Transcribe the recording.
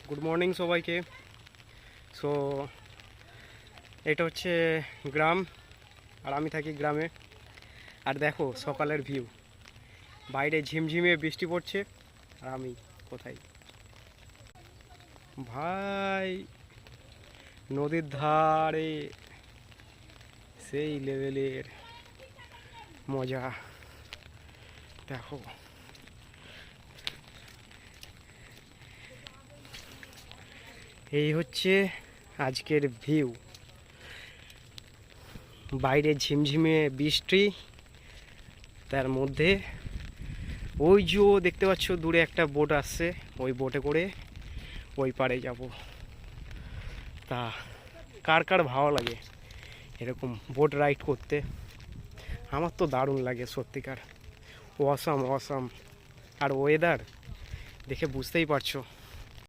Good morning সবাইকে। So এটা হচ্ছে গ্রাম, আর আমি থাকি গ্রামে। আর দেখো সকালের ভিউ, বাইরে ঝিমঝিমে বৃষ্টি পড়ছে, আর আমি কোথায় ভাই, নদীর ধারে সেই লেভেলের মজা। দেখো এই হচ্ছে আজকের ভিউ, বাইরে ঝিমঝিমে বৃষ্টি, তার মধ্যে ওই যে দেখতে পাচ্ছ দূরে একটা বোট আসছে, ওই বোটে করে ওই পারে যাব। তা কার কার ভালো লাগে এরকম বোট রাইড করতে? আমার তো দারুণ লাগে সত্যিকার, অসাম অসাম। আর ওয়েদার দেখে বুঝতেই পারছো